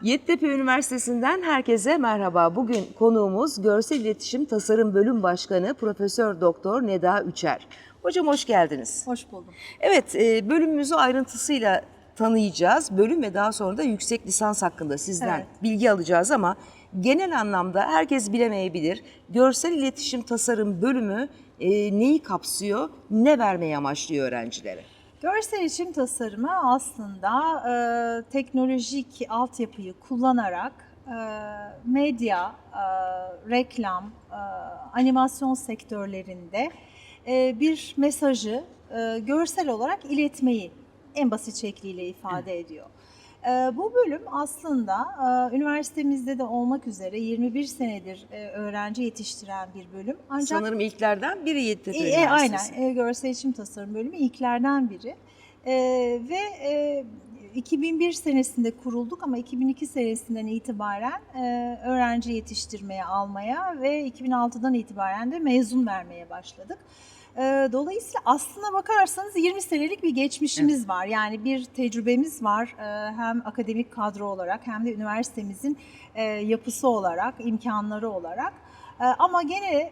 Yeditepe Üniversitesi'nden herkese merhaba. Bugün konuğumuz Görsel İletişim Tasarım Bölüm Başkanı Profesör Doktor Neda Üçer. Hocam hoş geldiniz. Hoş buldum. Evet, bölümümüzü ayrıntısıyla tanıyacağız. Bölüm ve daha sonra da yüksek lisans hakkında sizden bilgi alacağız ama genel anlamda herkes bilemeyebilir. Görsel İletişim Tasarım Bölümü neyi kapsıyor, ne vermeyi amaçlıyor öğrencilere? Görsel iletişim tasarımı aslında teknolojik altyapıyı kullanarak medya, reklam, animasyon sektörlerinde bir mesajı görsel olarak iletmeyi en basit şekliyle ifade ediyor. Bu bölüm aslında üniversitemizde de olmak üzere 21 senedir öğrenci yetiştiren bir bölüm. Ancak sanırım ilklerden biri Yeditepe Üniversitesi. Aynen, Görsel İletişim Tasarım Bölümü ilklerden biri. Ve 2001 senesinde kurulduk ama 2002 senesinden itibaren öğrenci yetiştirmeye, almaya ve 2006'dan itibaren de mezun vermeye başladık. Dolayısıyla aslına bakarsanız 20 senelik bir geçmişimiz var. Yani bir tecrübemiz var hem akademik kadro olarak hem de üniversitemizin yapısı olarak, imkanları olarak. Ama gene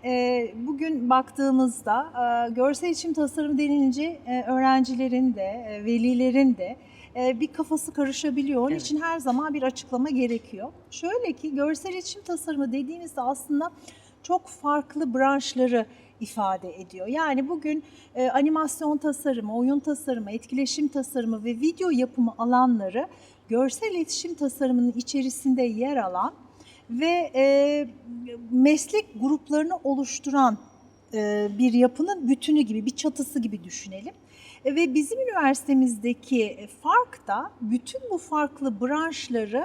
bugün baktığımızda görsel iletişim tasarımı denilince öğrencilerin de, velilerin de bir kafası karışabiliyor. Onun için her zaman bir açıklama gerekiyor. Şöyle ki görsel iletişim tasarımı dediğimizde aslında çok farklı branşları ifade ediyor. Yani bugün animasyon tasarımı, oyun tasarımı, etkileşim tasarımı ve video yapımı alanları görsel iletişim tasarımının içerisinde yer alan ve meslek gruplarını oluşturan bir yapının bütünü gibi, bir çatısı gibi düşünelim. Ve bizim üniversitemizdeki fark da bütün bu farklı branşları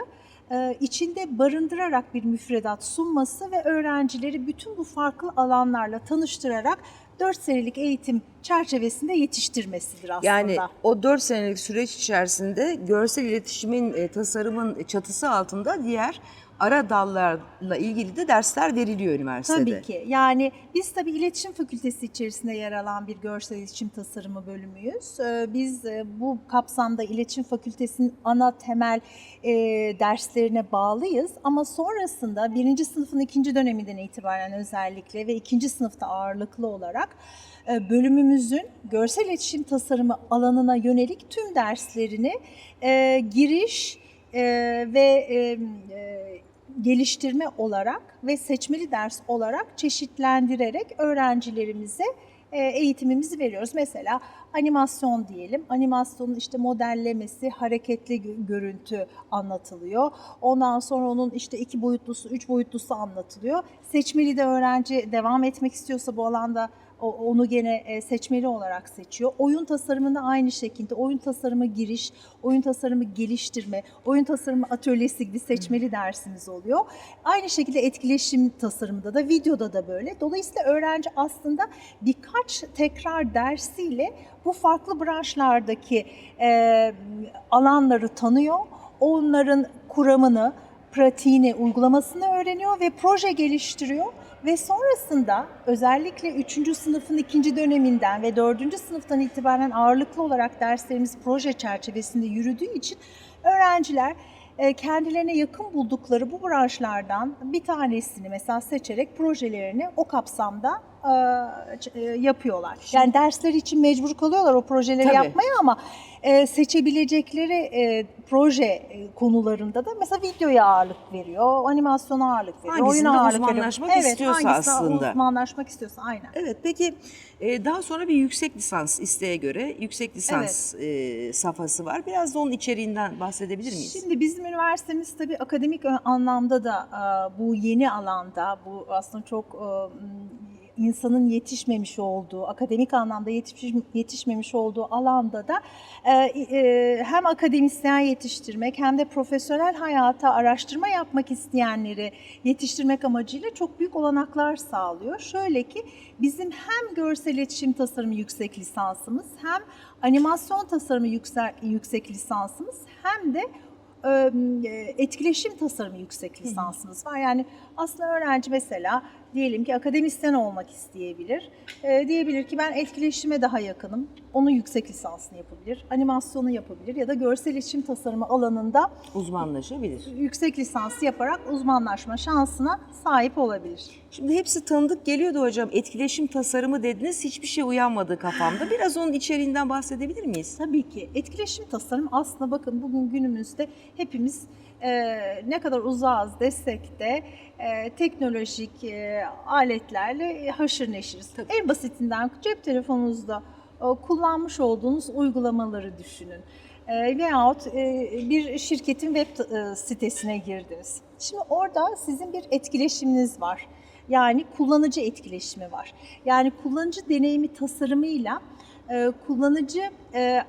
içinde barındırarak bir müfredat sunması ve öğrencileri bütün bu farklı alanlarla tanıştırarak 4 senelik eğitim çerçevesinde yetiştirmesidir aslında. Yani o 4 senelik süreç içerisinde görsel iletişimin, tasarımın çatısı altında diğer ara dallarla ilgili de dersler veriliyor üniversitede. Tabii ki. Yani biz tabii iletişim fakültesi içerisinde yer alan bir görsel iletişim tasarımı bölümüyüz. Biz bu kapsamda iletişim fakültesinin ana temel derslerine bağlıyız. Ama sonrasında 1. sınıfın 2. döneminden itibaren özellikle ve 2. sınıfta ağırlıklı olarak bölümümüzün görsel iletişim tasarımı alanına yönelik tüm derslerini giriş ve geliştirme olarak ve seçmeli ders olarak çeşitlendirerek öğrencilerimize eğitimimizi veriyoruz. Mesela animasyon diyelim. Animasyonun işte modellemesi, hareketli görüntü anlatılıyor. Ondan sonra onun işte 2 boyutlusu, 3 boyutlusu anlatılıyor. Seçmeli de öğrenci devam etmek istiyorsa bu alanda onu gene seçmeli olarak seçiyor. Oyun tasarımında aynı şekilde oyun tasarımı giriş, oyun tasarımı geliştirme, oyun tasarımı atölyesi gibi seçmeli dersimiz oluyor. Aynı şekilde etkileşim tasarımında da, videoda da böyle. Dolayısıyla öğrenci aslında birkaç tekrar dersiyle bu farklı branşlardaki alanları tanıyor. Onların kuramını, pratiğini, uygulamasını öğreniyor ve proje geliştiriyor. Ve sonrasında özellikle 3. sınıfın 2. döneminden ve 4. sınıftan itibaren ağırlıklı olarak derslerimiz proje çerçevesinde yürüdüğü için öğrenciler kendilerine yakın buldukları bu branşlardan bir tanesini mesela seçerek projelerini o kapsamda yapıyorlar. Yani dersler için mecbur kalıyorlar o projeleri yapmaya ama seçebilecekleri proje konularında da mesela videoya ağırlık veriyor, animasyona ağırlık veriyor, oyuna ağırlık veriyor. Uzmanlaşmak istiyorsa aslında. Uzmanlaşmak istiyorsa aynen. Evet, peki daha sonra bir yüksek lisans isteğe göre yüksek lisans safhası var. Biraz da onun içeriğinden bahsedebilir miyiz? Şimdi bizim üniversitemiz tabii akademik anlamda da bu yeni alanda, bu aslında çok insanın yetişmemiş olduğu, akademik anlamda yetişmemiş olduğu alanda da hem akademisyen yetiştirmek hem de profesyonel hayata araştırma yapmak isteyenleri yetiştirmek amacıyla çok büyük olanaklar sağlıyor. Şöyle ki bizim hem görsel iletişim tasarımı yüksek lisansımız hem animasyon tasarımı yüksek lisansımız hem de etkileşim tasarımı yüksek lisansımız var. Yani aslında öğrenci mesela diyelim ki akademisyen olmak isteyebilir. Diyebilir ki ben etkileşime daha yakınım. Onun yüksek lisansını yapabilir, animasyonu yapabilir ya da görsel iletişim tasarımı alanında Uzmanlaşabilir. yüksek lisansı yaparak uzmanlaşma şansına sahip olabilir. Şimdi hepsi tanıdık geliyordu hocam. Etkileşim tasarımı dediniz, hiçbir şey uyanmadı kafamda. Biraz onun içeriğinden bahsedebilir miyiz? Tabii ki etkileşim tasarım aslında bakın bugün günümüzde hepimiz ne kadar uzağız desek de teknolojik aletlerle haşır neşiriz. Tabii. En basitinden cep telefonunuzda kullanmış olduğunuz uygulamaları düşünün. Veyahut bir şirketin web sitesine girdiniz. Şimdi orada sizin bir etkileşiminiz var. Yani kullanıcı etkileşimi var. Yani kullanıcı deneyimi tasarımıyla kullanıcı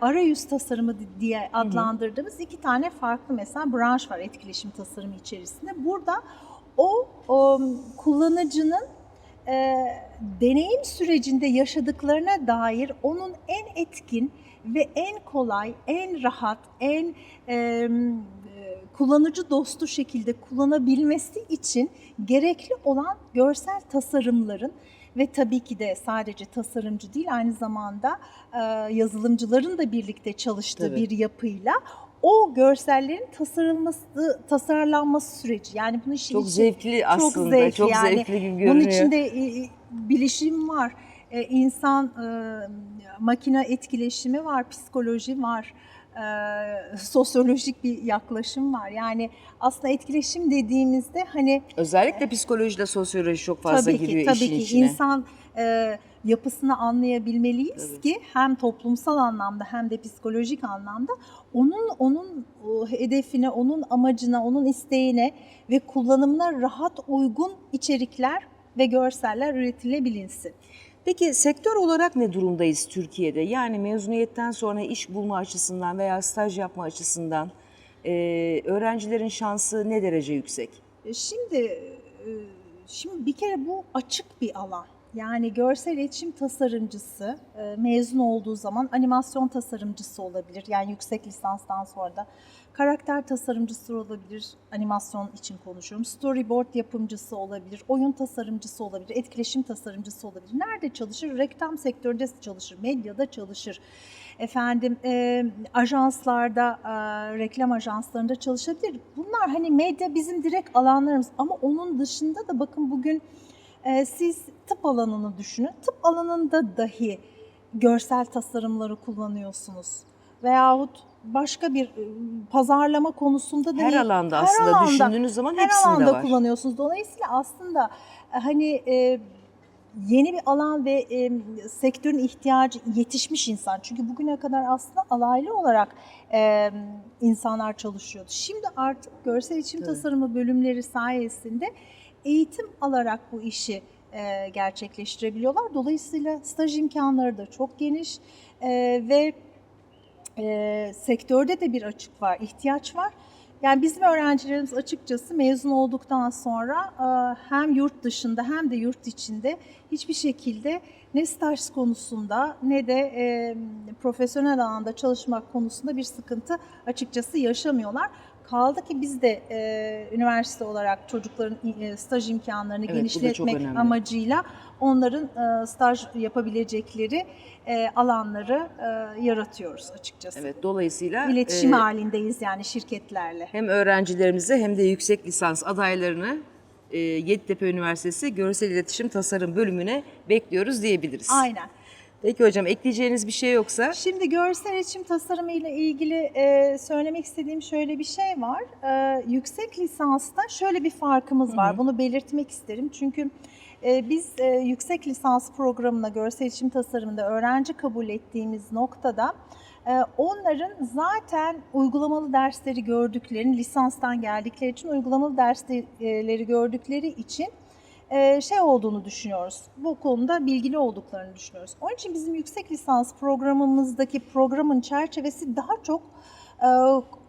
arayüz tasarımı diye adlandırdığımız iki tane farklı mesela branş var etkileşim tasarımı içerisinde. Burada o kullanıcının deneyim sürecinde yaşadıklarına dair onun en etkin ve en kolay, en rahat, en kullanıcı dostu şekilde kullanabilmesi için gerekli olan görsel tasarımların ve tabii ki de sadece tasarımcı değil aynı zamanda yazılımcıların da birlikte çalıştığı Tabii. bir yapıyla o görsellerin tasarlanması süreci. Yani bunun işin Çok zevkli aslında, çok yani zevkli gibi görünüyor. bunun içinde bilişim var, insan makine etkileşimi var, psikoloji var, sosyolojik bir yaklaşım var. Yani aslında etkileşim dediğimizde hani Özellikle psikolojide sosyoloji çok fazla giriyor tabii işin ki içine. insan yapısını anlayabilmeliyiz ki hem toplumsal anlamda hem de psikolojik anlamda onun hedefine, onun amacına, onun isteğine ve kullanımına rahat uygun içerikler ve görseller üretilebilsin. Peki sektör olarak ne durumdayız Türkiye'de? Yani mezuniyetten sonra iş bulma açısından veya staj yapma açısından öğrencilerin şansı ne derece yüksek? Şimdi bir kere bu açık bir alan. Yani görsel iletişim tasarımcısı mezun olduğu zaman animasyon tasarımcısı olabilir. Yani yüksek lisanstan sonra da karakter tasarımcısı olabilir. Animasyon için konuşuyorum. Storyboard yapımcısı olabilir. Oyun tasarımcısı olabilir. Etkileşim tasarımcısı olabilir. Nerede çalışır? Reklam sektöründe çalışır. Medyada çalışır. Ajanslarda, reklam ajanslarında çalışabilir. Bunlar hani medya bizim direkt alanlarımız. Ama onun dışında da bakın bugün siz tıp alanını düşünün. Tıp alanında dahi görsel tasarımları kullanıyorsunuz. Veyahut başka bir pazarlama konusunda da Her alanda aslında düşündüğünüz zaman hepsinde her alanda var. kullanıyorsunuz. Dolayısıyla aslında hani yeni bir alan ve sektörün ihtiyacı yetişmiş insan. Çünkü bugüne kadar aslında alaylı olarak insanlar çalışıyordu. Şimdi artık görsel iletişim tasarımı bölümleri sayesinde eğitim alarak bu işi gerçekleştirebiliyorlar. Dolayısıyla staj imkanları da çok geniş ve sektörde de bir açık var, ihtiyaç var. Yani bizim öğrencilerimiz açıkçası mezun olduktan sonra hem yurt dışında hem de yurt içinde hiçbir şekilde ne staj konusunda ne de profesyonel alanda çalışmak konusunda bir sıkıntı açıkçası yaşamıyorlar. Kaldı ki biz de üniversite olarak çocukların staj imkanlarını genişletmek amacıyla onların staj yapabilecekleri alanları yaratıyoruz açıkçası. Evet, dolayısıyla İletişim halindeyiz yani şirketlerle. hem öğrencilerimize hem de yüksek lisans adaylarını Yeditepe Üniversitesi Görsel İletişim Tasarım bölümüne bekliyoruz diyebiliriz. Aynen. Peki hocam, ekleyeceğiniz bir şey yoksa? Şimdi görsel iletişim tasarımı ile ilgili söylemek istediğim şöyle bir şey var. Yüksek lisansta şöyle bir farkımız var. Bunu belirtmek isterim. Çünkü biz yüksek lisans programına görsel iletişim tasarımında öğrenci kabul ettiğimiz noktada onların zaten uygulamalı dersleri gördüklerini, lisanstan geldikleri için uygulamalı dersleri gördükleri için olduğunu düşünüyoruz. Bu konuda bilgili olduklarını düşünüyoruz. Onun için bizim yüksek lisans programımızdaki programın çerçevesi daha çok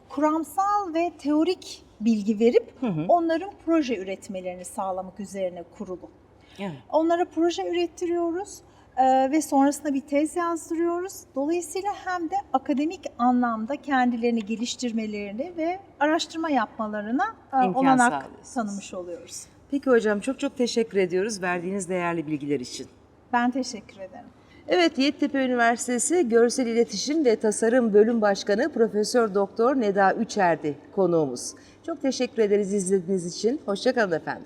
kuramsal ve teorik bilgi verip onların proje üretmelerini sağlamak üzerine kurulu. Evet. Onlara proje ürettiriyoruz ve sonrasında bir tez yazdırıyoruz. Dolayısıyla hem de akademik anlamda kendilerini geliştirmelerini ve araştırma yapmalarına İmkan olanak sağlıyorsunuz. tanımış oluyoruz. Peki hocam, çok teşekkür ediyoruz verdiğiniz değerli bilgiler için. Ben teşekkür ederim. Evet, Yeditepe Üniversitesi Görsel İletişim ve Tasarım Bölüm Başkanı Profesör Doktor Neda Üçer'di konuğumuz. Çok teşekkür ederiz izlediğiniz için. Hoşça kalın efendim.